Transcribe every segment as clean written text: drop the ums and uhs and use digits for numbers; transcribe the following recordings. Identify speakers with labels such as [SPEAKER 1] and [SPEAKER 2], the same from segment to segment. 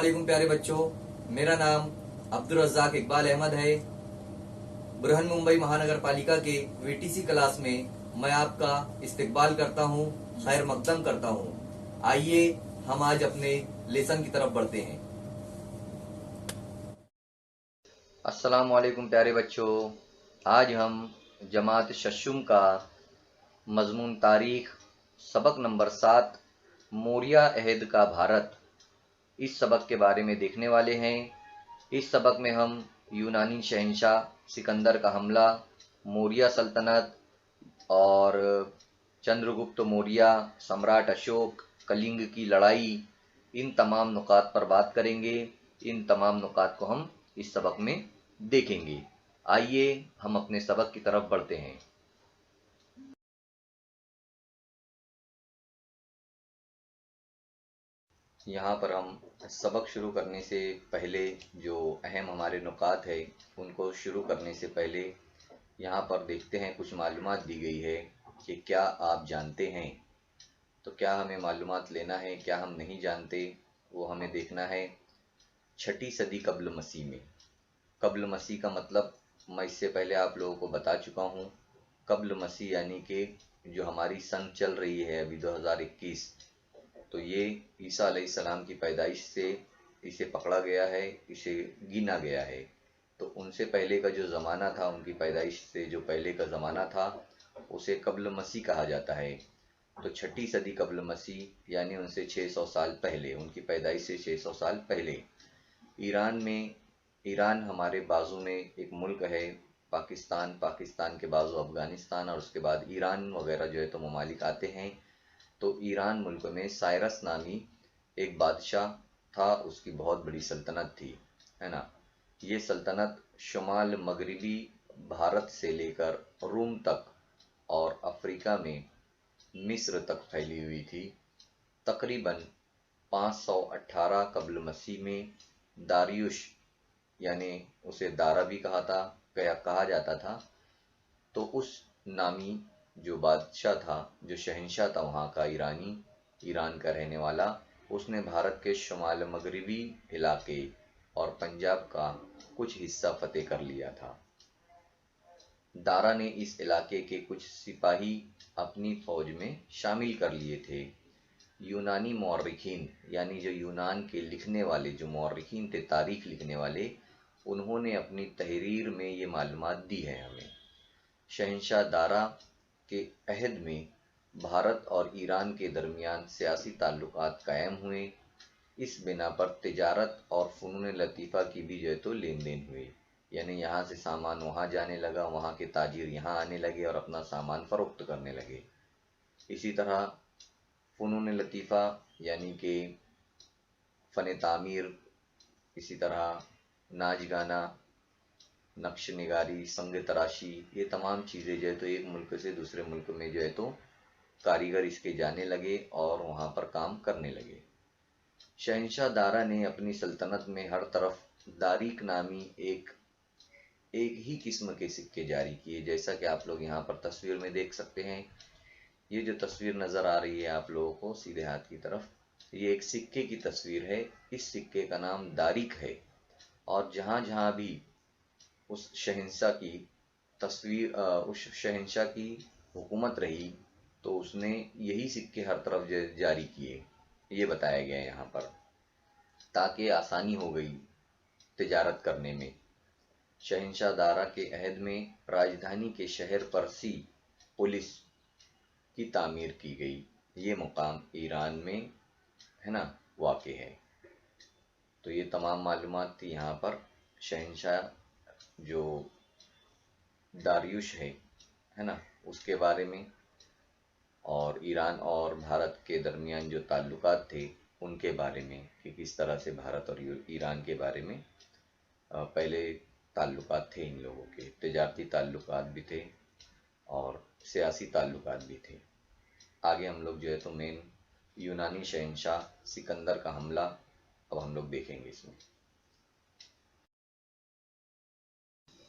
[SPEAKER 1] वालेकुम प्यारे बच्चों, मेरा नाम अब्दुल रज़्ज़ाक इकबाल अहमद है। बृहन मुंबई महानगर पालिका के वीटीसी क्लास में मैं आपका इस्तकबाल करता हूँ, खैर मकदम करता हूँ। आइए हम आज अपने लेसन की तरफ बढ़ते हैं। अस्सलाम वालेकुम प्यारे बच्चों, आज हम जमात शशुम का मजमून तारीख सबक नंबर 7 मौर्य अहद का भारत, इस सबक के बारे में देखने वाले हैं। इस सबक में हम यूनानी शहंशाह सिकंदर का हमला, मौर्य सल्तनत और चंद्रगुप्त मौर्य, सम्राट अशोक, कलिंग की लड़ाई, इन तमाम नुकात पर बात करेंगे। इन तमाम नुकात को हम इस सबक में देखेंगे। आइए हम अपने सबक की तरफ बढ़ते हैं। यहाँ पर हम सबक शुरू करने से पहले जो अहम हमारे नुकात है उनको शुरू करने से पहले यहाँ पर देखते हैं कुछ मालूमात दी गई है कि क्या आप जानते हैं। तो क्या हमें मालूमात लेना है, क्या हम नहीं जानते, वो हमें देखना है। 6ठी सदी कब्ल मसीह में, कब्ल मसीह का मतलब मैं इससे पहले आप लोगों को बता चुका हूँ। कब्ल मसीह यानी कि जो हमारी सन चल रही है अभी 2021, तो ये ईसा अलैहिस्सलाम की पैदाइश से इसे पकड़ा गया है, इसे गिना गया है। तो उनसे पहले का जो ज़माना था, उनकी पैदाइश से जो पहले का ज़माना था, उसे कब्ल मसीह कहा जाता है। तो 6ठी सदी कब्ल मसीह यानी उनसे 600 साल पहले, उनकी पैदाइश से 600 साल पहले ईरान में, ईरान हमारे बाजू में एक मुल्क है, पाकिस्तान, पाकिस्तान के बाजू अफ़गानिस्तान और उसके बाद ईरान वगैरह जो है तो ममालिक आते हैं। तो ईरान मुल्क में साइरस नामी एक बादशाह था, उसकी बहुत बड़ी सल्तनत थी, है ना। ये सल्तनत शुमाल मगरिबी भारत से लेकर रूम तक और अफ्रीका में मिस्र तक फैली हुई थी। तकरीबन 518 कब्ल मसीह में दारियुश, यानी उसे दारा भी कहा जाता था, तो उस नामी जो बादशाह था, जो शहंशाह था वहाँ का, ईरान का रहने वाला, उसने भारत के शुमाल मगरिबी इलाके और पंजाब का कुछ हिस्सा फतेह कर लिया था। दारा ने इस इलाके के कुछ सिपाही अपनी फौज में शामिल कर लिए थे। यूनानी मौर्रिखीन यानी जो यूनान के लिखने वाले, जो मौर्रिखीन थे, तारीख लिखने वाले, उन्होंने अपनी तहरीर में ये मालूमात दी है हमें। शहंशाह दारा के अहद में भारत और ईरान के दरमियान सियासी ताल्लुकात कायम हुए। इस बिना पर तिजारत और फ़नून लतीफ़ा की भी जो है तो लेन देन हुए, यानी यहाँ से सामान वहाँ जाने लगा, वहाँ के ताजिर यहाँ आने लगे और अपना सामान फ़रोख्त करने लगे। इसी तरह फ़नून लतीफ़ा यानी कि फ़न तामीर, इसी तरह नाच गाना, नक्श निगारी, संग तराशी, ये तमाम चीज़ें जो है तो एक मुल्क से दूसरे मुल्क में जो है तो कारीगर इसके जाने लगे और वहाँ पर काम करने लगे। शहंशाह दारा ने अपनी सल्तनत में हर तरफ दारीक नामी एक ही किस्म के सिक्के जारी किए, जैसा कि आप लोग यहाँ पर तस्वीर में देख सकते हैं। ये जो तस्वीर नज़र आ रही है आप लोगों को सीधे हाथ की तरफ, ये एक सिक्के की तस्वीर है। इस सिक्के का नाम दारीक है और जहाँ जहाँ भी उस शहंशाह की तस्वीर, उस शहंशाह की हुकूमत रही, तो उसने यही सिक्के हर तरफ जारी किए, ये बताया गया है यहाँ पर, ताकि आसानी हो गई तिजारत करने में। शहंशाह दारा के अहद में राजधानी के शहर परसी पुलिस की तामीर की गई। ये मुकाम ईरान में, है ना, वाक़ है। तो ये तमाम मालूमात थी यहाँ पर शहंशाह जो दारियुश है ना, उसके बारे में, और ईरान और भारत के दरमियान जो ताल्लुकात थे उनके बारे में, कि किस तरह से भारत और ईरान के बारे में पहले ताल्लुकात थे। इन लोगों के तिजारती ताल्लुकात भी थे और सियासी ताल्लुकात भी थे। आगे हम लोग जो है तो मेन यूनानी शहंशाह सिकंदर का हमला अब हम लोग देखेंगे इसमें।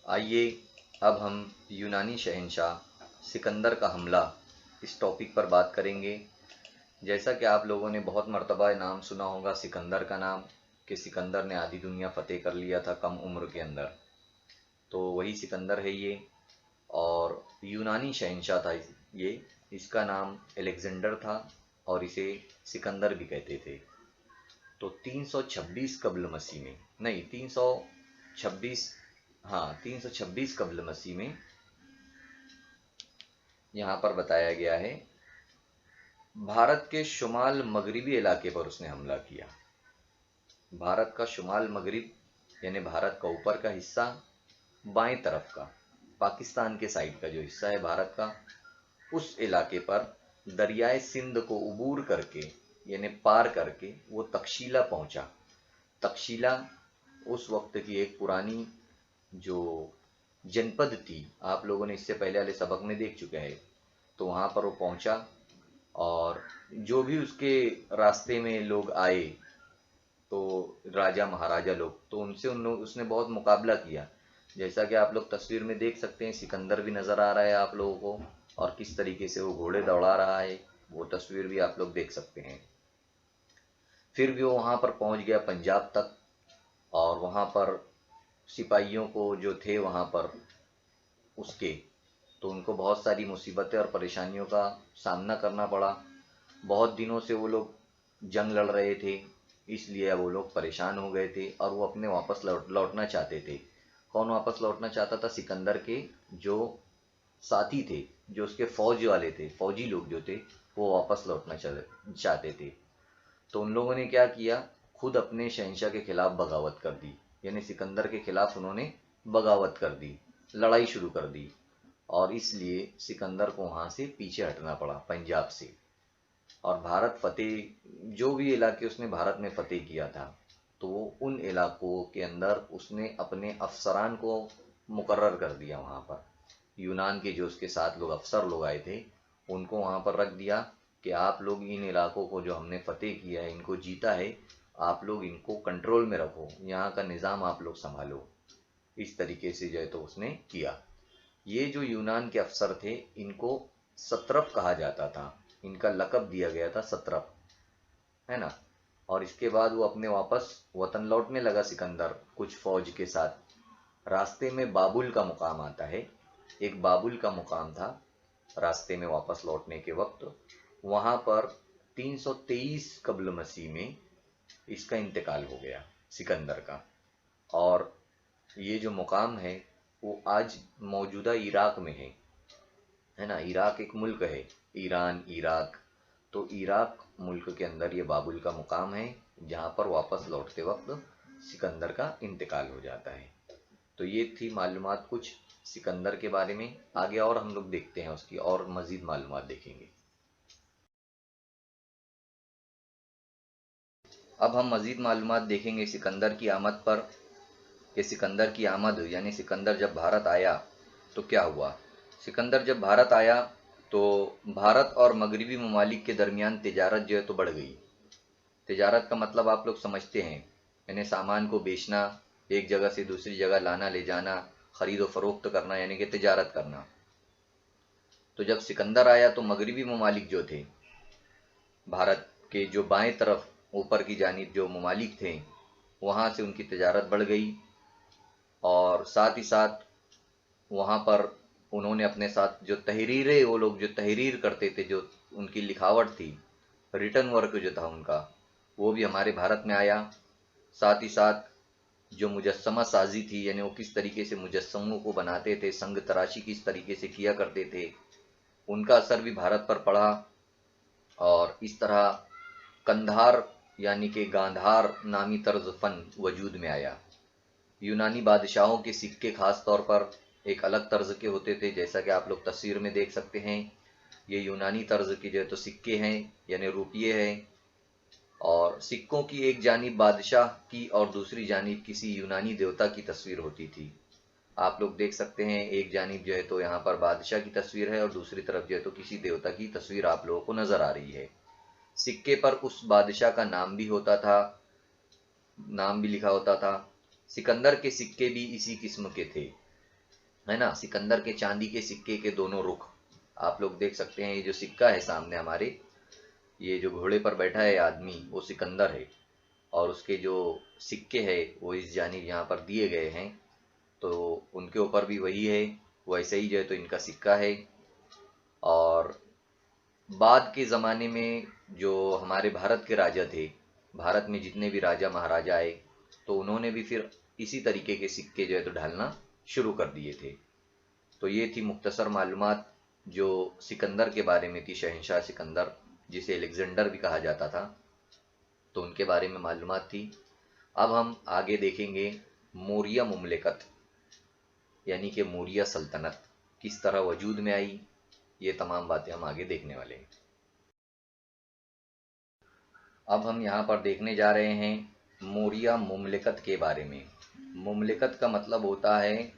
[SPEAKER 1] आइए अब हम यूनानी शहंशाह सिकंदर का हमला, इस टॉपिक पर बात करेंगे। जैसा कि आप लोगों ने बहुत मर्तबा नाम सुना होगा सिकंदर का नाम, कि सिकंदर ने आधी दुनिया फतेह कर लिया था कम उम्र के अंदर, तो वही सिकंदर है ये। और यूनानी शहंशाह था ये, इसका नाम अलेक्जेंडर था और इसे सिकंदर भी कहते थे। तो 326 कब्ल मसीह में, नहीं 326, हाँ 326 कब्ल मसीह में यहाँ पर बताया गया है, भारत के शुमाल मगरिबी इलाके पर उसने हमला किया। भारत का शुमाल मगरिब यानी भारत का ऊपर का हिस्सा, बाएं तरफ का पाकिस्तान के साइड का जो हिस्सा है भारत का, उस इलाके पर दरियाए सिंध को उबूर करके यानी पार करके वो तक्षशिला पहुंचा। तक्षशिला उस वक्त की एक पुरानी जो जनपद थी, आप लोगों ने इससे पहले वाले सबक में देख चुके हैं। तो वहां पर वो पहुंचा और जो भी उसके रास्ते में लोग आए, तो राजा महाराजा लोग, तो उनसे उसने बहुत मुकाबला किया। जैसा कि आप लोग तस्वीर में देख सकते हैं, सिकंदर भी नजर आ रहा है आप लोगों को, और किस तरीके से वो घोड़े दौड़ा रहा है वो तस्वीर भी आप लोग देख सकते हैं। फिर भी वो वहां पर पहुंच गया पंजाब तक, और वहां पर सिपाहियों को जो थे वहां पर उसके, तो उनको बहुत सारी मुसीबतें और परेशानियों का सामना करना पड़ा। बहुत दिनों से वो लोग जंग लड़ रहे थे, इसलिए वो लोग परेशान हो गए थे और वो अपने वापस लौटना चाहते थे। कौन वापस लौटना चाहता था? सिकंदर के जो साथी थे, जो उसके फौज वाले थे, फौजी लोग जो थे, वो वापस लौटना चाहते थे। तो उन लोगों ने क्या किया, खुद अपने शहंशाह के खिलाफ बगावत कर दी, यानी सिकंदर के खिलाफ उन्होंने बगावत कर दी, लड़ाई शुरू कर दी, और इसलिए सिकंदर को वहां से पीछे हटना पड़ा पंजाब से। और भारत फतेह, जो भी इलाके उसने भारत में फतेह किया था, तो उन इलाकों के अंदर उसने अपने अफसरान को मुकर्रर कर दिया। वहां पर यूनान के जो उसके साथ लोग अफसर लोग आए थे, उनको वहां पर रख दिया कि आप लोग इन इलाकों को जो हमने फतेह किया है, इनको जीता है, आप लोग इनको कंट्रोल में रखो, यहाँ का निज़ाम आप लोग संभालो। इस तरीके से जो है तो उसने किया। ये जो यूनान के अफसर थे, इनको सत्रप कहा जाता था, इनका लकब दिया गया था सत्रप, है ना। और इसके बाद वो अपने वापस वतन लौटने लगा सिकंदर कुछ फौज के साथ। रास्ते में बाबुल का मुकाम आता है, एक बाबुल का मुकाम था रास्ते में वापस लौटने के वक्त। वहां पर 323 कब्ल मसीह में इसका इंतकाल हो गया सिकंदर का। और ये जो मुकाम है वो आज मौजूदा इराक में है ना। इराक एक मुल्क है, ईरान, इराक, तो इराक मुल्क के अंदर ये बाबुल का मुकाम है, जहाँ पर वापस लौटते वक्त सिकंदर का इंतकाल हो जाता है। तो ये थी मालूमात कुछ सिकंदर के बारे में। आगे और हम लोग देखते हैं, उसकी और मजीद मालूमात देखेंगे। अब हम मजीद मालूमात देखेंगे सिकंदर की आमद पर, कि सिकंदर की आमद यानी सिकंदर जब भारत आया तो क्या हुआ। सिकंदर जब भारत आया तो भारत और मगरबी ममालिक के दरमियान तिजारत जो है तो बढ़ गई। तिजारत का मतलब आप लोग समझते हैं, यानी सामान को बेचना, एक जगह से दूसरी जगह लाना ले जाना, खरीद व फरोख्त करना, यानी कि तिजारत करना। तो जब सिकंदर आया तो मगरबी ममालिक जो थे, भारत के जो बाएं तरफ ऊपर की जानिब जो ममालिक थे, वहाँ से उनकी तिजारत बढ़ गई। और साथ ही साथ वहाँ पर उन्होंने अपने साथ जो तहरीरें, वो लोग जो तहरीर करते थे, जो उनकी लिखावट थी, रिटर्न वर्क जो था उनका, वो भी हमारे भारत में आया। साथ ही साथ जो मुजस्समा साजी थी, यानी वो किस तरीके से मुजस्समों को बनाते थे, संग तराशी किस तरीके से किया करते थे, उनका असर भी भारत पर पड़ा। और इस तरह कंधार यानी कि गांधार नामी तर्ज फन वजूद में आया। यूनानी बादशाहों के सिक्के खास तौर पर एक अलग तर्ज के होते थे, जैसा कि आप लोग तस्वीर में देख सकते हैं। ये यूनानी तर्ज के जो है तो सिक्के हैं, यानी रुपये हैं। और सिक्कों की एक जानिब बादशाह की और दूसरी जानिब किसी यूनानी देवता की तस्वीर होती थी। आप लोग देख सकते हैं, एक जानिब जो है तो यहाँ पर बादशाह की तस्वीर है और दूसरी तरफ जो है तो किसी देवता की तस्वीर आप लोगों को नजर आ रही है। सिक्के पर उस बादशाह का नाम भी होता था, नाम भी लिखा होता था। सिकंदर के सिक्के भी इसी किस्म के थे, है ना। सिकंदर के चांदी के सिक्के के दोनों रुख आप लोग देख सकते हैं। ये जो सिक्का है सामने हमारे, ये जो घोड़े पर बैठा है आदमी, वो सिकंदर है। और उसके जो सिक्के हैं वो इस जानिब यहाँ पर दिए गए हैं, तो उनके ऊपर भी वही है, वैसे ही जो है तो इनका सिक्का है। और बाद के ज़माने में जो हमारे भारत के राजा थे, भारत में जितने भी राजा महाराजा आए, तो उन्होंने भी फिर इसी तरीके के सिक्के जो है तो ढालना शुरू कर दिए थे। तो ये थी मुख्तसर मालूमात जो सिकंदर के बारे में थी, शहंशाह सिकंदर, जिसे अलेक्जेंडर भी कहा जाता था, तो उनके बारे में मालूमात थी। अब हम आगे देखेंगे मौर्य मुमलिकत, यानी कि मौर्य सल्तनत किस तरह वजूद में आई, ये तमाम बातें हम आगे देखने वाले हैं। अब हम यहाँ पर देखने जा रहे हैं मौर्य मुमलिकत के बारे में। मुमलिकत का मतलब होता है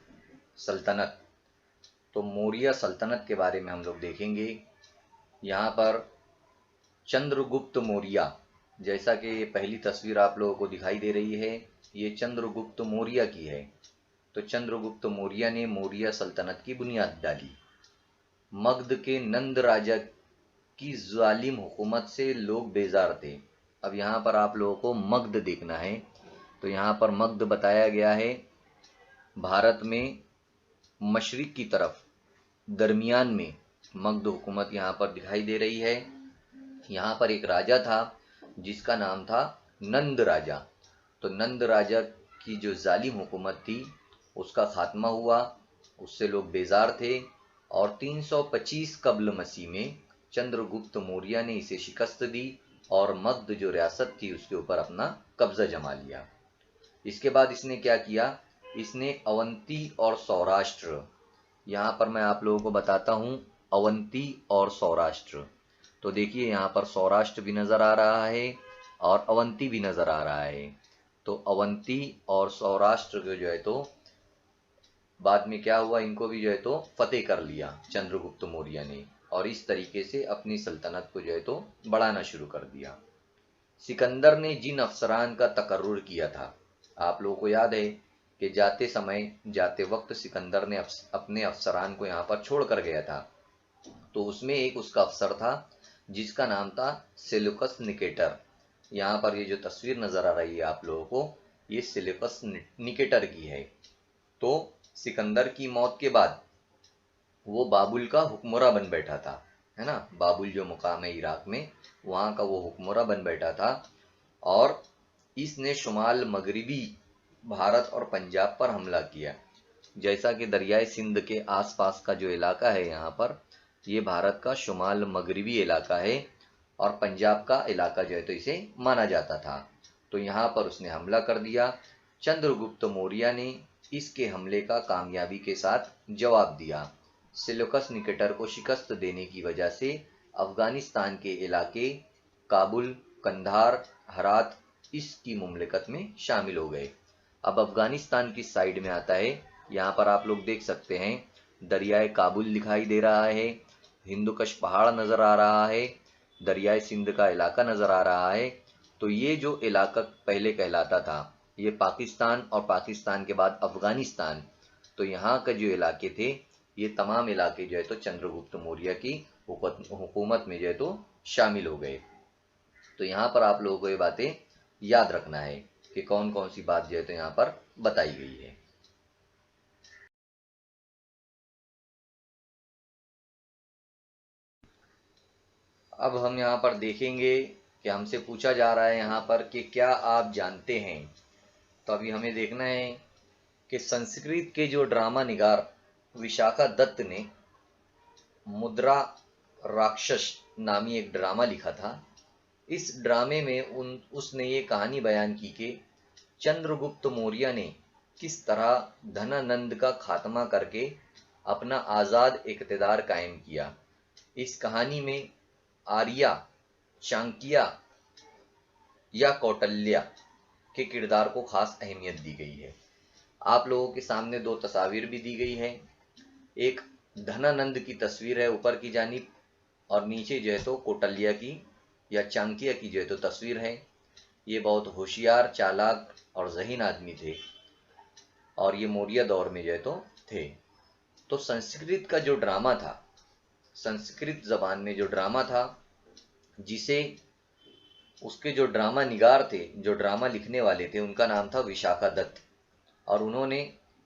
[SPEAKER 1] सल्तनत, तो मौर्य सल्तनत के बारे में हम लोग देखेंगे। यहाँ पर चंद्रगुप्त मौर्य, जैसा कि पहली तस्वीर आप लोगों को दिखाई दे रही है, ये चंद्रगुप्त मौर्य की है। तो चंद्रगुप्त मौर्य ने मौर्य सल्तनत की बुनियाद डाली। मगध के नंद राजा की जालिम हुकूमत से लोग बेजार थे। अब यहाँ पर आप लोगों को मगध देखना है, तो यहाँ पर मगध बताया गया है भारत में मशरिक की तरफ दरमियान में मगध हुकूमत यहाँ पर दिखाई दे रही है। यहाँ पर एक राजा था जिसका नाम था नंद राजा। तो नंद राजा की जो जालिम हुकूमत थी उसका खात्मा हुआ, उससे लोग बेजार थे, और 325 कब्ल मसीह में चंद्रगुप्त मौर्य ने इसे शिकस्त दी और मगध जो रियासत थी उसके ऊपर अपना कब्जा जमा लिया। इसके बाद इसने क्या किया, इसने अवंती और सौराष्ट्र, यहाँ पर मैं आप लोगों को बताता हूँ अवंती और सौराष्ट्र। तो देखिए यहाँ पर सौराष्ट्र भी नजर आ रहा है और अवंती भी नजर आ रहा है। तो अवंती और सौराष्ट्र को जो है तो बाद में क्या हुआ, इनको भी जो है तो फतेह कर लिया चंद्रगुप्त मौर्य ने, और इस तरीके से अपनी सल्तनत को जो है तो बढ़ाना शुरू कर दिया। सिकंदर ने जिन अफसरान का तकर्रुर किया था, आप लोगों को याद है कि जाते वक्त सिकंदर ने अपने अफसरान को यहाँ पर छोड़ कर गया था। तो उसमें एक उसका अफसर था जिसका नाम था सेल्यूकस निकेटर। यहाँ पर ये जो तस्वीर नजर आ रही है आप लोगों को, ये सेल्यूकस निकेटर की है। तो सिकंदर की मौत के बाद वो बाबुल का हुक्मरान बन बैठा था, है ना। बाबुल जो मुकाम है इराक में, वहाँ का वो हुक्मरान बन बैठा था, और इसने शुमाल मगरिबी भारत और पंजाब पर हमला किया। जैसा कि दरियाए सिंध के आसपास का जो इलाका है यहाँ पर, ये भारत का शुमाल मगरिबी इलाका है और पंजाब का इलाका जो है तो इसे माना जाता था। तो यहाँ पर उसने हमला कर दिया। चंद्रगुप्त मौर्य ने इसके हमले का कामयाबी के साथ जवाब दिया। सेल्यूकस निकेटर को शिकस्त देने की वजह से अफगानिस्तान के इलाके काबुल, कंधार, हरात इसकी मुमलिकत में शामिल हो गए। अब अफगानिस्तान किस साइड में आता है, यहाँ पर आप लोग देख सकते हैं दरियाए काबुल दिखाई दे रहा है, हिंदुकश पहाड़ नजर आ रहा है, दरियाए सिंध का इलाका नजर आ रहा है। तो ये जो इलाका पहले कहलाता था ये पाकिस्तान, और पाकिस्तान के बाद अफगानिस्तान, तो यहाँ का जो इलाके थे ये तमाम इलाके जो है तो चंद्रगुप्त मौर्य की हुकूमत में जो है तो शामिल हो गए। तो यहाँ पर आप लोगों को ये बातें याद रखना है कि कौन कौन सी बात जो है तो यहाँ पर बताई गई है। अब हम यहाँ पर देखेंगे कि हमसे पूछा जा रहा है यहाँ पर कि क्या आप जानते हैं। तो अभी हमें देखना है कि संस्कृत के जो ड्रामा निगार विशाखा दत्त ने मुद्रा राक्षस नामी एक ड्रामा लिखा था। इस ड्रामे में उसने ये कहानी बयान की कि चंद्रगुप्त मौर्य ने किस तरह धनानंद का खात्मा करके अपना आज़ाद इक़्तिदार कायम किया। इस कहानी में आर्या, चाणक्य या कौटिल्य के किरदार को खास अहमियत दी गई है। आप लोगों के सामने दो तस्वीर भी दी गई है। एक धनानंद की तस्वीर है ऊपर की जानिब, और नीचे जो है तो कौटिल्य की या चाणक्य की जो है तो तस्वीर है। ये बहुत होशियार, चालाक और ज़हीन आदमी थे, और ये मौर्य दौर में जो है तो थे। तो संस्कृत का जो ड्रामा था, संस्कृत जबान में जो ड्रामा था, जिसे उसके जो ड्रामा निगार थे, जो ड्रामा लिखने वाले थे, उनका नाम था विशाखा दत्त। और उन्होंने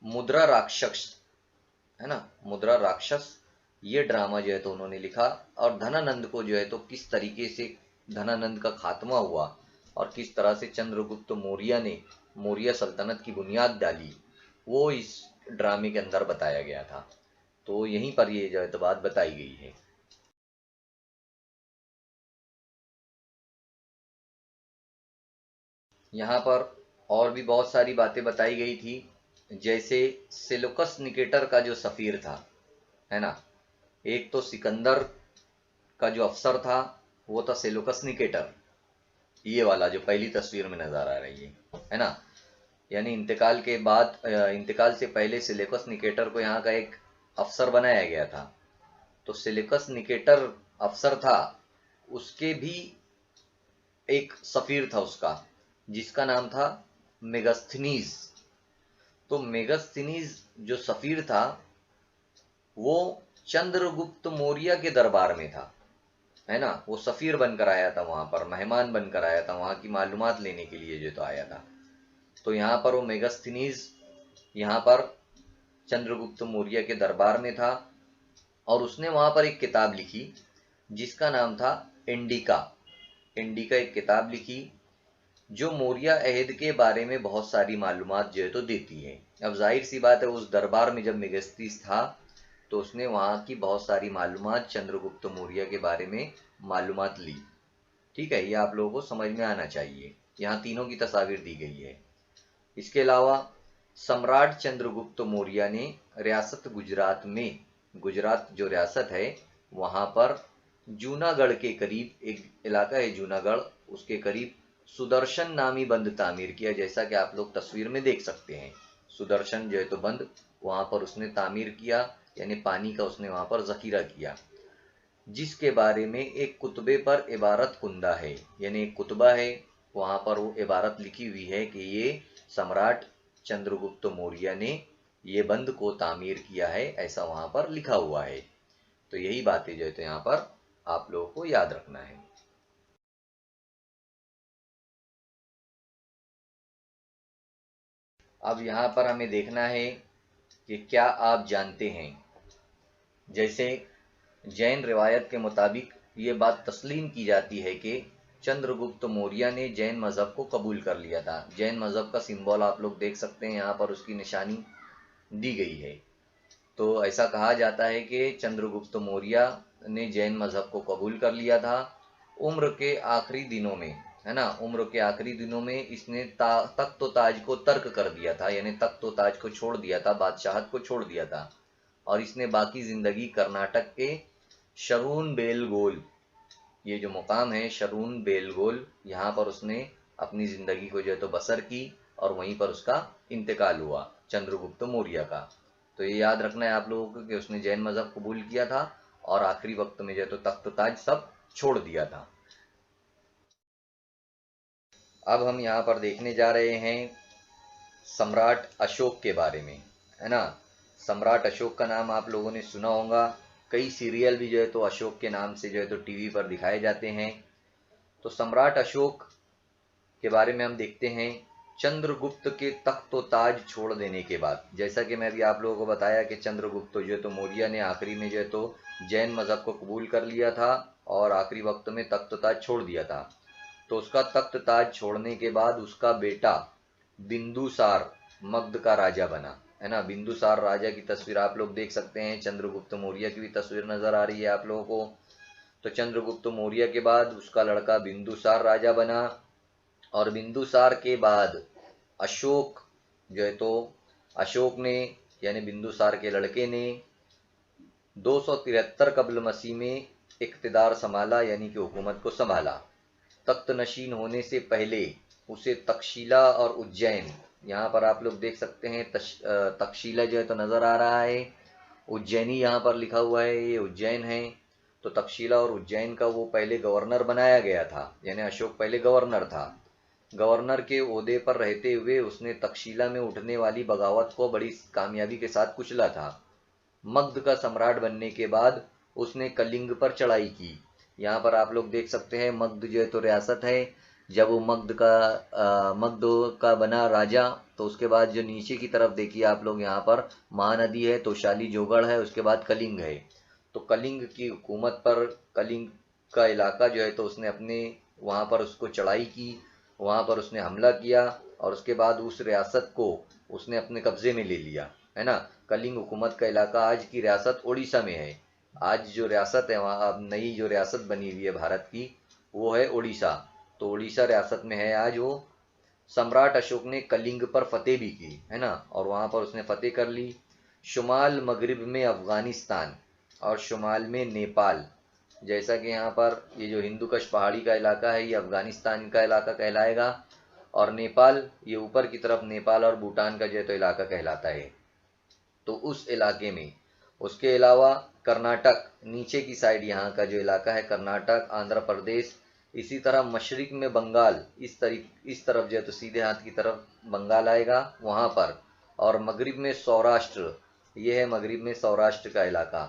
[SPEAKER 1] मुद्रा राक्षस, है ना, मुद्रा राक्षस, ये ड्रामा जो है तो उन्होंने लिखा। और धनानंद को जो है तो किस तरीके से धनानंद का खात्मा हुआ और किस तरह से चंद्रगुप्त मौर्य ने मौर्य सल्तनत की बुनियाद डाली, वो इस ड्रामे के अंदर बताया गया था। तो यहीं पर ये जो है तो बात बताई गई है। यहाँ पर और भी बहुत सारी बातें बताई गई थी, जैसे सेलुकस निकेटर का जो सफीर था, है ना, एक तो सिकंदर का जो अफसर था वो था सेलुकस निकेटर, ये वाला जो पहली तस्वीर में नजर आ रही है ना। यानी इंतकाल के बाद, इंतकाल से पहले सेलुकस निकेटर को यहाँ का एक अफसर बनाया गया था। तो सेलुकस निकेटर अफसर था, उसके भी एक सफीर था उसका, जिसका नाम था मेगस्थनीज। तो मेगस्थनीज जो सफीर था वो चंद्रगुप्त मौर्य के दरबार में था, है ना। वो सफीर बनकर आया था, वहां पर मेहमान बनकर आया था, वहां की मालूमात लेने के लिए जो तो आया था। तो यहाँ पर वो मेगस्थनीज यहाँ पर चंद्रगुप्त मौर्य के दरबार में था, और उसने वहां पर एक किताब लिखी जिसका नाम था इंडिका। इंडिका एक किताब लिखी जो मौर्य अहद के बारे में बहुत सारी मालूमात जो है तो देती है। अब जाहिर सी बात है, उस दरबार में जब मेगस्थनीज था तो उसने वहां की बहुत सारी मालूमात चंद्रगुप्त मौर्य के बारे में मालूमात ली। ठीक है, ये आप लोगों को समझ में आना चाहिए। यहाँ तीनों की तस्वीर दी गई है। इसके अलावा सम्राट चंद्रगुप्त मौर्य ने रियासत गुजरात में, गुजरात जो रियासत है वहां पर जूनागढ़ के करीब एक इलाका है जूनागढ़, उसके करीब सुदर्शन नामी बंद तामीर किया, जैसा कि आप लोग तस्वीर में देख सकते हैं। सुदर्शन जो है तो बंद वहां पर उसने तामीर किया, यानी पानी का उसने वहां पर जखीरा किया, जिसके बारे में एक कुतबे पर इबारत कुंदा है, यानी एक कुतबा है, वहां पर वो इबारत लिखी हुई है कि ये सम्राट चंद्रगुप्त मौर्य ने ये बंद को तामीर किया है, ऐसा वहां पर लिखा हुआ है। तो यही बातें जो है तो यहाँ पर आप लोगों को याद रखना है। अब यहाँ पर हमें देखना है कि क्या आप जानते हैं। जैसे जैन रिवायत के मुताबिक ये बात तस्लीम की जाती है कि चंद्रगुप्त मौर्य ने जैन मजहब को कबूल कर लिया था। जैन मजहब का सिंबल आप लोग देख सकते हैं, यहाँ पर उसकी निशानी दी गई है। तो ऐसा कहा जाता है कि चंद्रगुप्त मौर्य ने जैन मजहब को कबूल कर लिया था। उम्र के आखिरी दिनों में, है ना, उम्र के आखिरी दिनों में इसने तख्त ताज को तर्क कर दिया था, यानी तख्त ताज को छोड़ दिया था, बादशाहत को छोड़ दिया था। और इसने बाकी जिंदगी कर्नाटक के शरून बेलगोल, ये जो मुकाम है शरून बेलगोल, यहाँ पर उसने अपनी जिंदगी को जो है तो बसर की, और वहीं पर उसका इंतकाल हुआ चंद्रगुप्त मौर्य का। तो ये याद रखना है आप लोगों को कि उसने जैन मजहब कबूल किया था और आखिरी वक्त में जो है तो तख्त ताज सब छोड़ दिया था। अब हम यहाँ पर देखने जा रहे हैं सम्राट अशोक के बारे में, है ना। सम्राट अशोक का नाम आप लोगों ने सुना होगा, कई सीरियल भी जो है तो अशोक के नाम से जो है तो टीवी पर दिखाए जाते हैं। तो सम्राट अशोक के बारे में हम देखते हैं। चंद्रगुप्त के तख्त ताज छोड़ देने के बाद, जैसा कि मैं भी आप लोगों को बताया कि चंद्रगुप्त जो है तो मौर्य ने आखिरी में जो है तो जैन मजहब को कबूल कर लिया था और आखिरी वक्त में तख्त ताज छोड़ दिया था। तो उसका तख्त ताज छोड़ने के बाद उसका बेटा बिंदुसार मगध का राजा बना, है ना। बिंदुसार राजा की तस्वीर आप लोग देख सकते हैं, चंद्रगुप्त मौर्य की भी तस्वीर नजर आ रही है आप लोगों को। तो चंद्रगुप्त मौर्य के बाद उसका लड़का बिंदुसार राजा बना, और बिंदुसार के बाद अशोक जो है तो अशोक ने, यानी बिंदुसार के लड़के ने 273 कबल मसीह में इक्तदार संभाला, यानी कि हुकूमत को संभाला। तख्त नशीन होने से पहले उसे तक्षशिला और उज्जैन, यहाँ पर आप लोग देख सकते हैं तक्षशिला जो है तो नजर आ रहा है, उज्जैनी यहाँ पर लिखा हुआ है, ये उज्जैन है। तो तक्षशिला और उज्जैन का वो पहले गवर्नर बनाया गया था, यानी अशोक पहले गवर्नर था। गवर्नर के ओहदे पर रहते हुए उसने तक्षशिला में उठने वाली बगावत को बड़ी कामयाबी के साथ कुचला था। मगध का सम्राट बनने के बाद उसने कलिंग पर चढ़ाई की, यहाँ पर आप लोग देख सकते हैं मगध जो है तो रियासत है। जब वो मगध का बना राजा, तो उसके बाद जो नीचे की तरफ देखिए आप लोग, यहाँ पर महानदी है, तोशाली जोगढ़ है, उसके बाद कलिंग है। तो कलिंग की हुकूमत पर, कलिंग का इलाका जो है तो उसने अपने वहाँ पर उसको चढ़ाई की, वहाँ पर उसने हमला किया और उसके बाद उस रियासत को उसने अपने कब्जे में ले लिया, है ना। कलिंग हुकूमत का इलाका आज की रियासत उड़ीसा में है। आज जो रियासत है वहाँ, अब नई जो रियासत बनी हुई है भारत की, वो है उड़ीसा। तो उड़ीसा रियासत में है आज वो। सम्राट अशोक ने कलिंग पर फतेह भी की, है ना, और वहाँ पर उसने फतेह कर ली। शुमाल मगरिब में अफगानिस्तान और शुमाल में नेपाल, जैसा कि यहाँ पर ये जो हिंदू कश पहाड़ी का इलाका है ये अफगानिस्तान का इलाका कहलाएगा, और नेपाल ये ऊपर की तरफ नेपाल और भूटान का जो है तो इलाका कहलाता है। तो उस इलाके में, उसके अलावा कर्नाटक नीचे की साइड, यहाँ का जो इलाका है कर्नाटक, आंध्र प्रदेश, इसी तरह मशरिक में बंगाल, इस तरफ जो है तो सीधे हाथ की तरफ बंगाल आएगा वहाँ पर, और मगरिब में सौराष्ट्र, ये है मगरिब में सौराष्ट्र का इलाका।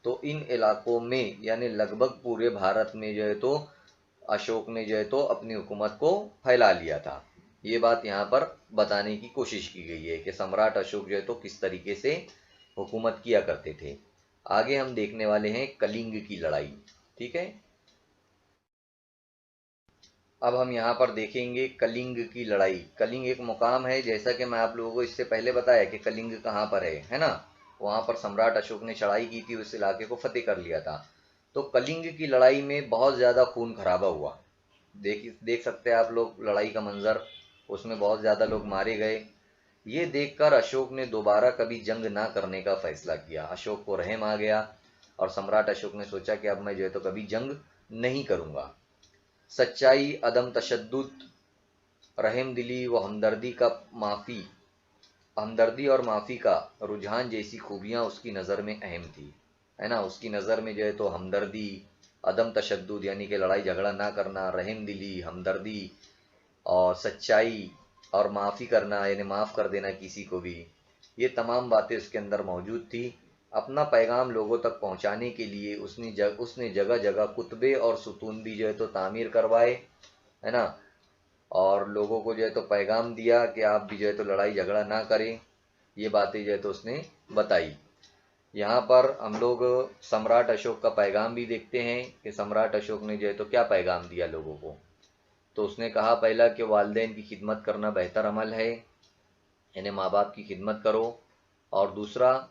[SPEAKER 1] तो इन इलाकों में यानी लगभग पूरे भारत में जो है तो अशोक ने जो है तो अपनी हुकूमत को फैला लिया था। ये बात यहाँ पर बताने की कोशिश की गई है कि सम्राट अशोक जो है तो किस तरीके से हुकूमत किया करते थे। आगे हम देखने वाले हैं कलिंग की लड़ाई, ठीक है। अब हम यहाँ पर देखेंगे कलिंग की लड़ाई। कलिंग एक मुकाम है, जैसा कि मैं आप लोगों को इससे पहले बताया कि कलिंग कहाँ पर है ना। वहाँ पर सम्राट अशोक ने चढ़ाई की थी, उस इलाके को फतेह कर लिया था। तो कलिंग की लड़ाई में बहुत ज़्यादा खून खराबा हुआ। देख सकते हैं आप लोग लड़ाई का मंजर, उसमें बहुत ज़्यादा लोग मारे गए। ये देखकर अशोक ने दोबारा कभी जंग ना करने का फैसला किया। अशोक को रहम आ गया और सम्राट अशोक ने सोचा कि अब मैं जो है तो कभी जंग नहीं करूंगा। सच्चाई, अदम तशद्दुद, रहम दिली व हमदर्दी और माफ़ी का रुझान जैसी खूबियाँ उसकी नज़र में अहम थी, है ना। उसकी नज़र में जो है तो हमदर्दी, अदम तशद्दुद यानी कि लड़ाई झगड़ा ना करना, रहम दिली, हमदर्दी और सच्चाई और माफ़ी करना यानी माफ़ कर देना किसी को भी, ये तमाम बातें उसके अंदर मौजूद थी। अपना पैगाम लोगों तक पहुंचाने के लिए उसने जगह जगह कुतबे और सुतून भी जो है तो तामीर करवाए, है ना, और लोगों को जो है तो पैगाम दिया कि आप भी जो है तो लड़ाई झगड़ा ना करें। ये बातें जो है तो उसने बताई। यहाँ पर हम लोग सम्राट अशोक का पैगाम भी देखते हैं कि सम्राट अशोक ने जो है तो क्या पैगाम दिया लोगों को। तो उसने कहा पहला कि वालिदैन की खिदमत करना बेहतर अमल है, यानी माँ बाप की खिदमत करो। और दूसरा,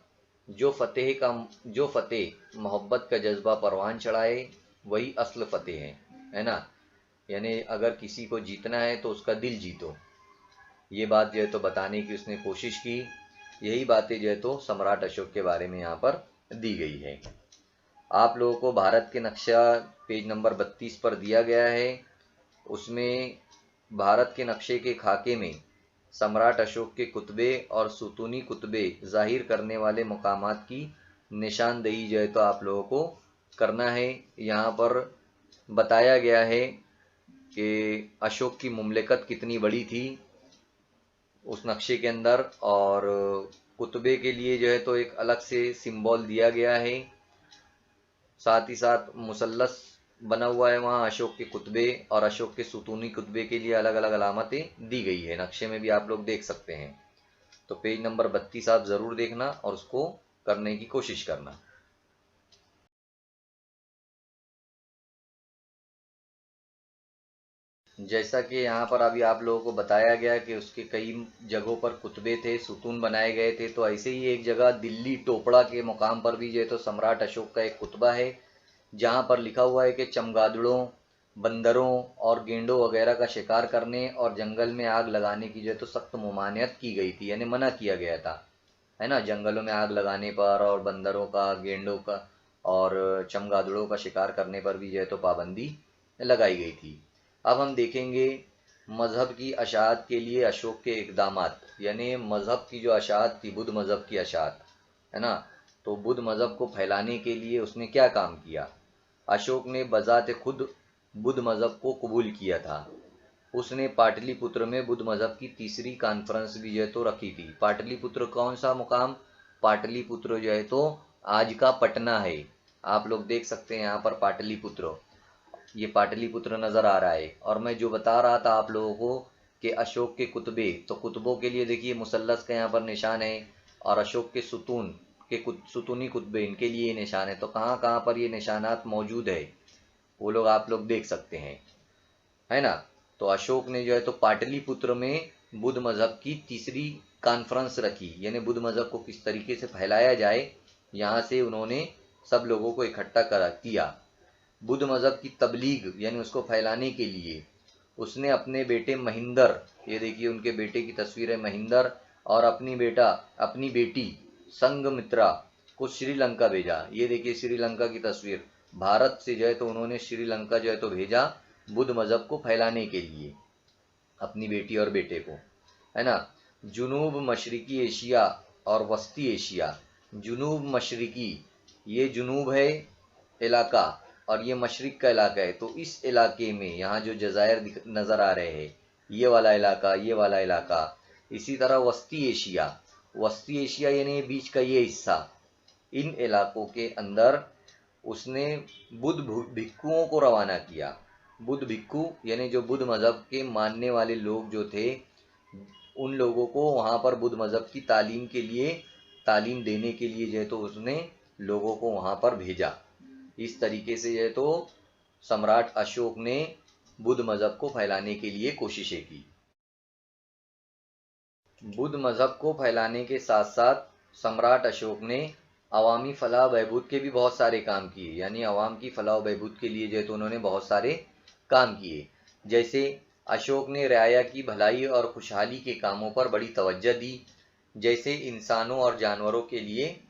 [SPEAKER 1] जो फतेह मोहब्बत का जज्बा परवान चढ़ाए वही असल फतेह है ना। यानी अगर किसी को जीतना है तो उसका दिल जीतो। ये बात जो है तो बताने की उसने कोशिश की। यही बातें जो है तो सम्राट अशोक के बारे में यहाँ पर दी गई है। आप लोगों को भारत के नक्शा पेज नंबर 32 पर दिया गया है। उसमें भारत के नक्शे के खाके में सम्राट अशोक के कुतबे और सुतूनी कुतबे जाहिर करने वाले मकामात की निशानदेही जो है तो आप लोगों को करना है। यहाँ पर बताया गया है कि अशोक की मुमलिकत कितनी बड़ी थी उस नक्शे के अंदर, और कुतबे के लिए जो है तो एक अलग से सिंबल दिया गया है। साथ ही साथ मुसल्लस बना हुआ है वहाँ अशोक के कुतबे और अशोक के सुतूनी कुतबे के लिए अलग अलग अलामतें दी गई है, नक्शे में भी आप लोग देख सकते हैं। तो पेज नंबर 32 आप जरूर देखना और उसको करने की कोशिश करना। जैसा कि यहाँ पर अभी आप लोगों को बताया गया कि उसके कई जगहों पर कुतबे थे, सुतून बनाए गए थे, तो ऐसे ही एक जगह दिल्ली टोपड़ा के मुकाम पर भी जो है तो सम्राट अशोक का एक कुतबा है, जहाँ पर लिखा हुआ है कि चमगादड़ों, बंदरों और गेंडों वगैरह का शिकार करने और जंगल में आग लगाने की जो है तो सख्त ममानियत की गई थी, यानी मना किया गया था, है ना। जंगलों में आग लगाने पर और बंदरों का, गेंडों का और चमगादड़ों का शिकार करने पर भी जो है तो पाबंदी लगाई गई थी। अब हम देखेंगे मजहब की अशात के लिए अशोक के इकदामात, यानी मजहब की जो अशात थी, बुद्ध मजहब की अशात, है ना। तो बुद्ध मजहब को फैलाने के लिए उसने क्या काम किया। अशोक ने बजाते खुद बुद्ध मजहब को कबूल किया था। उसने पाटलिपुत्र में बुद्ध मजहब की तीसरी कॉन्फ्रेंस भी जो है तो रखी थी। पाटलिपुत्र कौन सा मुकाम, पाटलिपुत्र जो है तो आज का पटना है। आप लोग देख सकते हैं यहाँ पर पाटलिपुत्र, ये पाटलिपुत्र नजर आ रहा है। और मैं जो बता रहा था आप लोगों को कि अशोक के कुतबे, तो कुतबों के लिए देखिए मुसल्लस का यहाँ पर निशान है, और अशोक के सुतून के सुतूनी कुतबे, इनके लिए निशान है। तो कहाँ कहाँ पर ये निशानात मौजूद है वो लोग आप लोग देख सकते हैं, है ना। तो अशोक ने जो है तो पाटलिपुत्र में बुद्ध मजहब की तीसरी कॉन्फ्रेंस रखी, यानी बुद्ध मजहब को किस तरीके से फैलाया जाए, यहाँ से उन्होंने सब लोगों को इकट्ठा किया। बुद्ध मजहब की तबलीग यानी उसको फैलाने के लिए उसने अपने बेटे महिंदर, ये देखिए उनके बेटे की तस्वीर है महिंदर, और अपनी बेटी संघमित्रा को श्रीलंका भेजा। ये देखिए श्रीलंका की तस्वीर, भारत से जो है तो उन्होंने श्रीलंका जो है तो भेजा बुद्ध मजहब को फैलाने के लिए अपनी बेटी और बेटे को, है ना। जुनूब मशरिकी एशिया और वस्ती एशिया, जुनूब मशरिकी ये जुनूब है इलाका और ये मशरिक का इलाका है। तो इस इलाके में यहाँ जो जज़ायर नज़र आ रहे हैं, ये वाला इलाका, ये वाला इलाका। इसी तरह वस्ती एशिया यानी बीच का ये हिस्सा, इन इलाकों के अंदर उसने बुद्ध भिक्खुओं को रवाना किया। बुद्ध भिक्खु यानी जो बुद्ध मजहब के मानने वाले लोग जो थे, उन लोगों को वहाँ पर बुद्ध मजहब की तालीम देने के लिए जो है तो उसने लोगों को वहाँ पर भेजा। इस तरीके से जो है तो सम्राट अशोक ने बुद्ध मजहब को फैलाने के लिए कोशिशें की। बुद्ध मजहब को फैलाने के साथ साथ सम्राट अशोक ने अवामी फलाह बहबूद के भी बहुत सारे काम किए, यानी अवाम की फलाह बहबूद के लिए जो है तो उन्होंने बहुत सारे काम किए। जैसे अशोक ने रियाया की भलाई और खुशहाली के कामों पर बड़ी तवज्जो दी, जैसे इंसानों और जानवरों के लिए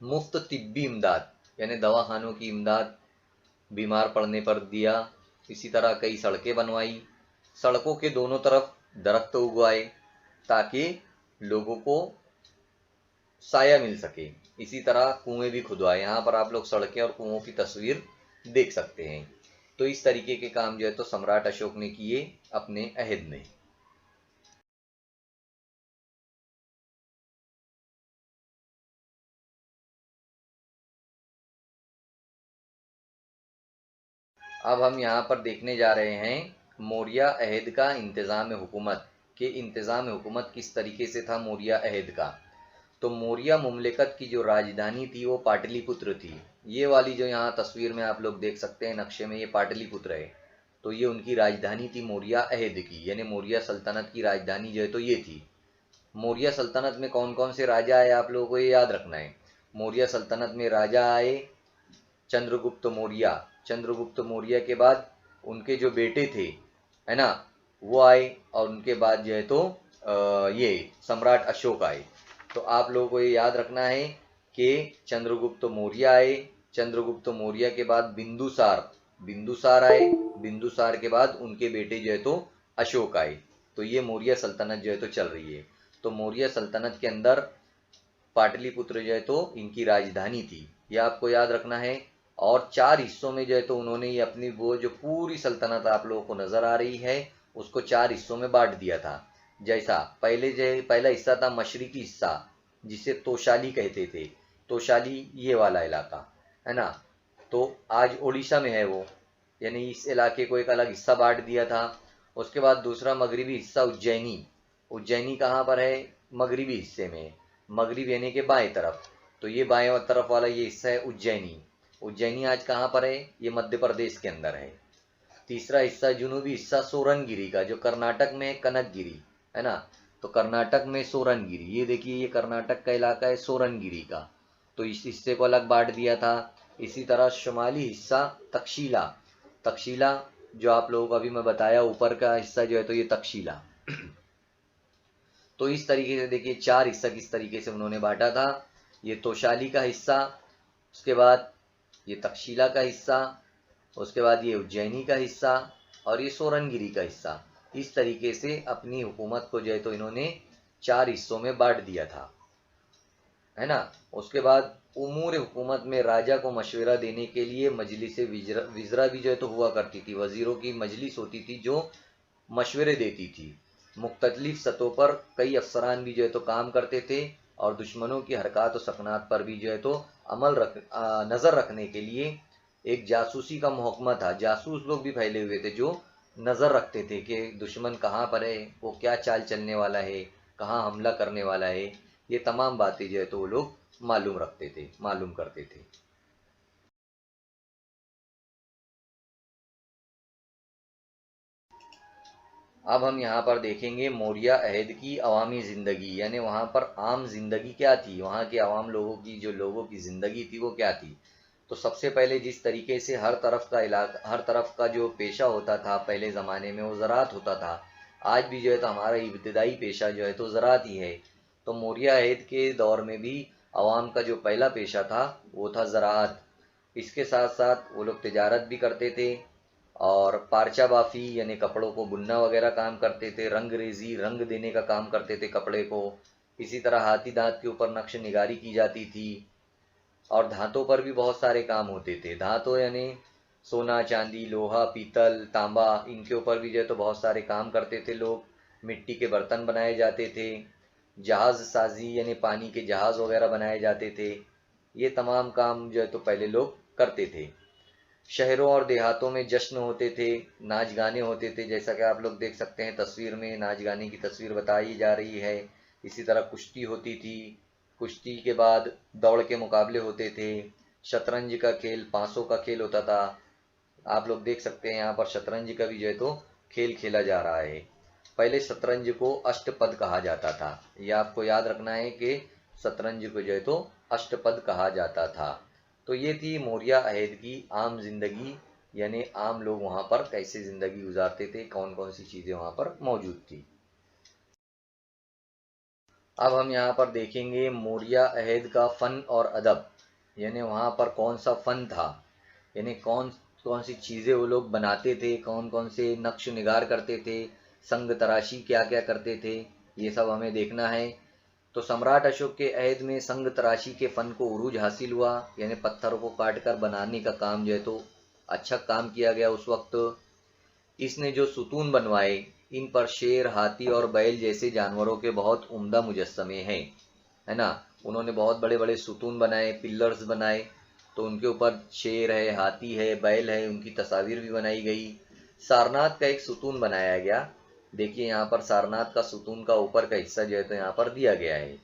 [SPEAKER 1] मुफ्त तिब्बी इमदाद यानी दवाखानों की इमदाद बीमार पड़ने पर दिया। इसी तरह कई सड़कें बनवाई, सड़कों के दोनों तरफ दरख्त उगवाए ताकि लोगों को साया मिल सके। इसी तरह कुएं भी खुदवाए, यहाँ पर आप लोग सड़कें और कुओं की तस्वीर देख सकते हैं। तो इस तरीके के काम जो है तो सम्राट अशोक ने किए अपने अहद में। अब हम यहाँ पर देखने जा रहे हैं मौर्य अहद का इंतज़ाम हुकूमत, के इंतज़ाम हुकूमत किस तरीके से था मौर्य अहद का। तो मौर्य मुमलिकत की जो राजधानी थी वो पाटलिपुत्र थी। ये वाली जो यहाँ तस्वीर में आप लोग देख सकते हैं नक्शे में, ये पाटलिपुत्र है। तो ये उनकी राजधानी थी मौर्य अहद की, यानी मौर्य सल्तनत की राजधानी जो है तो ये थी। मौर्य सल्तनत में कौन कौन से राजा आए आप लोगों को ये याद रखना है। मौर्य सल्तनत में राजा आए चंद्रगुप्त मौर्य, चंद्रगुप्त मौर्य के बाद उनके जो बेटे थे, है ना, वो आए, और उनके बाद जो है तो ये सम्राट अशोक आए। तो आप लोगों को ये याद रखना है कि चंद्रगुप्त मौर्य आए, चंद्रगुप्त मौर्य के बाद बिंदुसार आए, बिंदुसार के बाद उनके बेटे जो है तो अशोक आए। तो ये मौर्य सल्तनत जो है तो चल रही है। तो मौर्य सल्तनत के अंदर पाटलिपुत्र जो है तो इनकी राजधानी थी, यह आपको याद रखना है। और 4 हिस्सों में जो है तो उन्होंने ये अपनी वो जो पूरी सल्तनत आप लोगों को नजर आ रही है उसको 4 हिस्सों में बांट दिया था। जैसा पहला हिस्सा था मशरिकी हिस्सा, जिसे तोशाली कहते थे। तोशाली ये वाला इलाका, है ना, तो आज उड़ीसा में है वो, यानी इस इलाके को एक अलग हिस्सा बांट दिया था। उसके बाद दूसरा मगरिबी हिस्सा उज्जैनी, उज्जैनी कहाँ पर है, मगरिबी हिस्से में, मगरिब यानी के बाएं तरफ। तो ये बाएं तरफ वाला ये हिस्सा है उज्जैनी। उज्जैनी आज कहाँ पर है, ये मध्य प्रदेश के अंदर है। तीसरा हिस्सा जुनूबी हिस्सा सोरनगिरी का, जो कर्नाटक में है, कनकगिरी, है ना। तो कर्नाटक में सोरनगिरी, ये देखिए ये कर्नाटक का इलाका है सोरनगिरी का, तो इस हिस्से को अलग बांट दिया था। इसी तरह शुमाली हिस्सा तक्षशिला, तक्षशिला जो आप लोगों को अभी मैं बताया ऊपर का हिस्सा जो है तो ये तक्षशिला। तो इस तरीके से देखिए 4 हिस्सा किस तरीके से उन्होंने बांटा था। ये तोशाली का हिस्सा, उसके बाद ये तक्षशिला का हिस्सा, उसके बाद ये उज्जैनी का हिस्सा और ये सोरनगिरी का हिस्सा। इस तरीके से अपनी हुकूमत को जो है तो इन्होंने 4 हिस्सों में बांट दिया था, है ना। उसके बाद उमूर हुकूमत में राजा को मशवरा देने के लिए मजलिस विजरा भी जो है तो हुआ करती थी। वजीरों की मजलिस होती थी जो मशवरे देती थी। मुख्तलिफ सतहों पर कई अफसरान भी जो है तो काम करते थे और दुश्मनों की हरकत और सकनात पर भी जो है तो नज़र रखने के लिए एक जासूसी का महकमा था, जासूस लोग भी फैले हुए थे जो नज़र रखते थे कि दुश्मन कहाँ पर है, वो क्या चाल चलने वाला है, कहाँ हमला करने वाला है। ये तमाम बातें जो है तो वो लोग मालूम रखते थे, मालूम करते थे। अब हम यहाँ पर देखेंगे मौर्य अहद की अवामी ज़िंदगी, यानी वहाँ पर आम जिंदगी क्या थी, वहाँ के आवाम लोगों की जो लोगों की ज़िंदगी थी वो क्या थी। तो सबसे पहले जिस तरीके से हर तरफ का इलाका, हर तरफ का जो पेशा होता था पहले ज़माने में वो ज़राअत होता था। आज भी जो है तो हमारा इब्तदाई पेशा जो है तो ज़राअत ही है। तो मौर्य अहद के दौर में भी आवाम का जो पहला पेशा था वो था ज़राअत। इसके साथ साथ वो लोग तिजारत भी करते थे और पारचा बाफी यानी कपड़ों को बुनना वगैरह काम करते थे, रंग रेजी रंग देने का काम करते थे कपड़े को। इसी तरह हाथी दांत के ऊपर नक्श निगारी की जाती थी और धातों पर भी बहुत सारे काम होते थे। धातु यानी सोना चांदी लोहा पीतल तांबा, इनके ऊपर भी जो है तो बहुत सारे काम करते थे लोग। मिट्टी के बर्तन बनाए जाते थे, जहाज साजी यानी पानी के जहाज वगैरह बनाए जाते थे। ये तमाम काम जो है तो पहले लोग करते थे। शहरों और देहातों में जश्न होते थे, नाच गाने होते थे, जैसा कि आप लोग देख सकते हैं तस्वीर में नाच गाने की तस्वीर बताई जा रही है। इसी तरह कुश्ती होती थी, कुश्ती के बाद दौड़ के मुकाबले होते थे, शतरंज का खेल पांसों का खेल होता था। आप लोग देख सकते हैं यहाँ पर शतरंज का भी जो है तो खेल खेला जा रहा है। पहले शतरंज को अष्टपद कहा जाता था, ये आपको याद रखना है कि शतरंज को जो है तो अष्टपद कहा जाता था। तो ये थी मौर्य अहद की आम जिंदगी, यानी आम लोग वहां पर कैसे जिंदगी गुजारते थे, कौन कौन सी चीजें वहां पर मौजूद थी। अब हम यहाँ पर देखेंगे मौर्य अहद का फन और अदब, यानी वहाँ पर कौन सा फन था, यानी कौन कौन सी चीज़ें वो लोग बनाते थे, कौन कौन से नक्श निगार करते थे, संग तराशी क्या क्या करते थे, ये सब हमें देखना है। तो सम्राट अशोक के अहद में संग तराशी के फन को उरूज हासिल हुआ, यानी पत्थरों को काट कर बनाने का काम जो है तो अच्छा काम किया गया उस वक्त। इसने जो सुतून बनवाए इन पर शेर हाथी और बैल जैसे जानवरों के बहुत उम्दा मुजस्समे हैं, है ना। उन्होंने बहुत बड़े बड़े सुतून बनाए, पिल्लर्स बनाए, तो उनके ऊपर शेर है हाथी है बैल है, उनकी तस्वीर भी बनाई गई। सारनाथ का एक सुतून बनाया गया, देखिए यहाँ पर सारनाथ का सुतून का ऊपर का हिस्सा जो है तो यहाँ पर दिया गया है।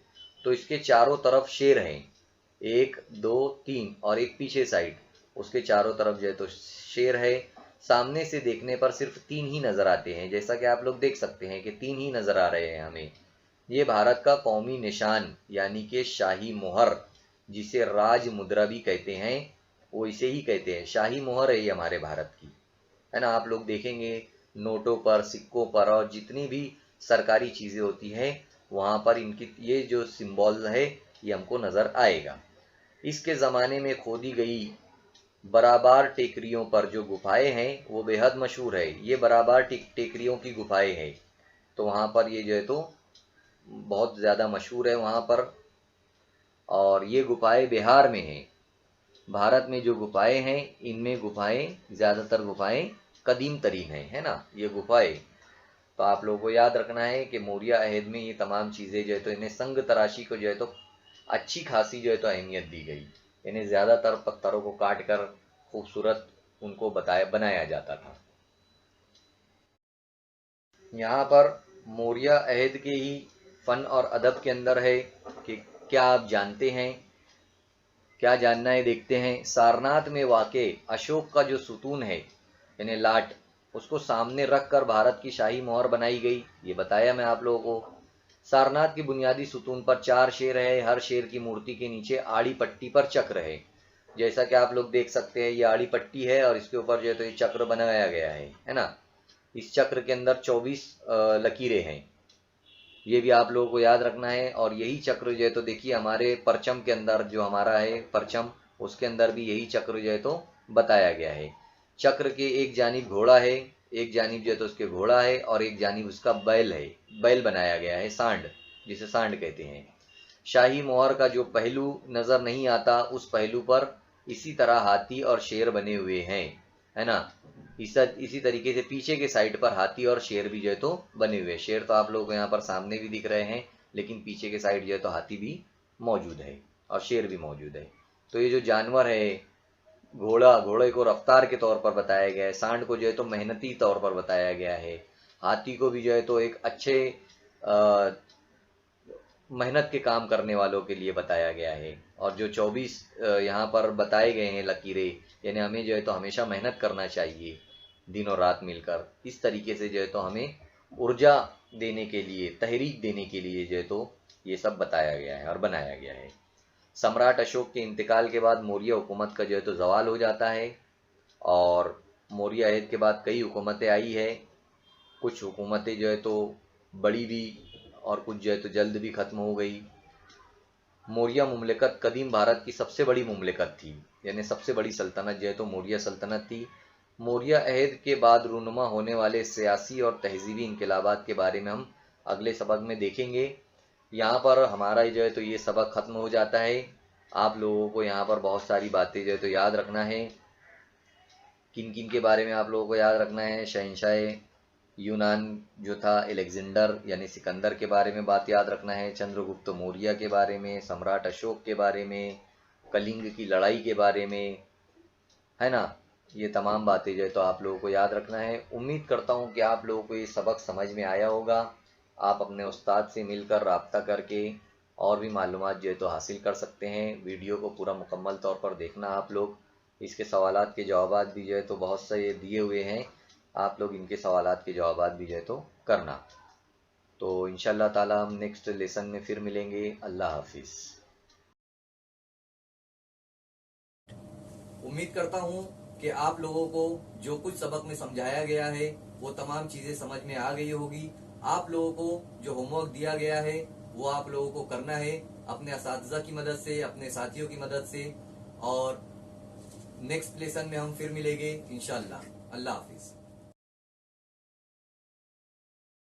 [SPEAKER 1] तो इसके चारों तरफ शेर हैं, एक दो तीन और एक पीछे साइड, उसके चारों तरफ जो है तो शेर है। सामने से देखने पर सिर्फ तीन ही नजर आते हैं, जैसा कि आप लोग देख सकते हैं कि तीन ही नजर आ रहे हैं हमें। ये भारत का कौमी निशान यानी कि शाही मोहर, जिसे राज मुद्रा भी कहते हैं, वो इसे ही कहते हैं, शाही मोहर है ये हमारे भारत की, है ना। आप लोग देखेंगे नोटों पर सिक्कों पर और जितनी भी सरकारी चीजें होती हैं वहां पर इनकी ये जो सिंबल है ये हमको नजर आएगा। इसके ज़माने में खोदी गई बराबर टेकरियों पर जो गुफाएं हैं वो बेहद मशहूर है। ये बराबर टेकरियों की गुफाएं हैं, तो वहाँ पर ये जो है तो बहुत ज़्यादा मशहूर है वहाँ पर। और ये गुफाएं बिहार में हैं। भारत में जो गुफाएं हैं इनमें गुफाएं ज़्यादातर गुफाएं कदीम तरीन है ना ये गुफाएं। तो आप लोगों को याद रखना है कि मौर्य अहद में ये तमाम चीज़ें जो है तो इन्हें संग तराशी को जो है तो अच्छी खासी जो है तो अहमियत दी गई। इन्हें ज़्यादातर पत्थरों को काट कर खूबसूरत उनको बनाया जाता था। यहाँ पर मौर्य अहद के ही फन और अदब के अंदर है कि क्या आप जानते हैं, क्या जानना है देखते हैं। सारनाथ में वाक़े अशोक का जो सुतून है यानी लाट, उसको सामने रख कर भारत की शाही मोहर बनाई गई, ये बताया मैं आप लोगों को। सारनाथ की बुनियादी सुतून पर 4 शेर है, हर शेर की मूर्ति के नीचे आड़ी पट्टी पर चक्र है, जैसा कि आप लोग देख सकते हैं ये आड़ी पट्टी है और इसके ऊपर जो है तो ये चक्र बनाया गया है ना। इस चक्र के अंदर 24 लकीरें हैं, ये भी आप लोगों को याद रखना है। और यही चक्र जो है तो देखिए हमारे परचम के अंदर जो हमारा है परचम, उसके अंदर भी यही चक्र जो है तो बताया गया है। चक्र के एक जानिब घोड़ा है, एक जानिब जो है तो उसके घोड़ा है और एक जानिब उसका बैल है, बैल बनाया गया है, सांड, जिसे सांड कहते हैं। शाही मोहर का जो पहलू नजर नहीं आता उस पहलू पर इसी तरह हाथी और शेर बने हुए हैं, है ना। इसी तरीके से पीछे के साइड पर हाथी और शेर भी जो है तो बने हुए हैं। शेर तो आप लोगों को यहाँ पर सामने भी दिख रहे हैं, लेकिन पीछे के साइड जो है तो हाथी भी मौजूद है और शेर भी मौजूद है। तो ये जो जानवर है घोड़े को रफ्तार के तौर पर बताया गया है, सांड को जो है तो मेहनती तौर पर बताया गया है, हाथी को भी जो है तो एक अच्छे मेहनत के काम करने वालों के लिए बताया गया है। और जो 24 यहाँ पर बताए गए हैं लकीरें, यानी हमें जो है तो हमेशा मेहनत करना चाहिए दिन और रात मिलकर। इस तरीके से जो है तो हमें ऊर्जा देने के लिए, तहरीक देने के लिए जो है तो ये सब बताया गया है और बनाया गया है। सम्राट अशोक के इंतकाल के बाद मौर्य हुकूमत का जो है तो जवाल हो जाता है और मौर्य अहद के बाद कई हुकूमतें आई है। कुछ हुकूमतें जो है तो बड़ी भी और कुछ जो है तो जल्द भी ख़त्म हो गई। मौर्य मुमलिकत कदीम भारत की सबसे बड़ी मुमलिकत थी, यानी सबसे बड़ी सल्तनत जो है तो मौर्य सल्तनत थी। मौर्य अहद के बाद रूनुमा होने वाले सियासी और तहजीबी इनकलाबात के बारे में हम अगले सबक में देखेंगे। यहाँ पर हमारा जो है तो ये सबक ख़त्म हो जाता है। आप लोगों को यहाँ पर बहुत सारी बातें जो है तो याद रखना है। किन किन के बारे में आप लोगों को याद रखना है? शहंशाह यूनान जो था अलेक्जेंडर यानी सिकंदर के बारे में बात याद रखना है, चंद्रगुप्त मौर्य के बारे में, सम्राट अशोक के बारे में, कलिंग की लड़ाई के बारे में, है ना। ये तमाम बातें जो है तो आप लोगों को याद रखना है। उम्मीद करता हूँ कि आप लोगों को ये सबक समझ में आया होगा। आप अपने उस्ताद से मिलकर राब्ता करके और भी मालूमात जो है तो हासिल कर सकते हैं। वीडियो को पूरा मुकम्मल तौर पर देखना आप लोग। इसके सवालात के जवाबात भी जो है तो बहुत से दिए हुए हैं, आप लोग इनके सवालात के जवाबात भी जो है तो करना। तो इंशाल्लाह ताला हम नेक्स्ट लेसन में फिर मिलेंगे। अल्लाह हाफिज़। उम्मीद करता हूँ कि आप लोगों को जो कुछ सबक में समझाया गया है वो तमाम चीज़ें समझ में आ गई होगी। आप लोगों को जो होमवर्क दिया गया है वो आप लोगों को करना है अपने असातिज़ा की मदद से, अपने साथियों की मदद से। और नेक्स्ट लेसन में हम फिर मिलेंगे इंशाल्लाह। अल्लाह हाफिज़।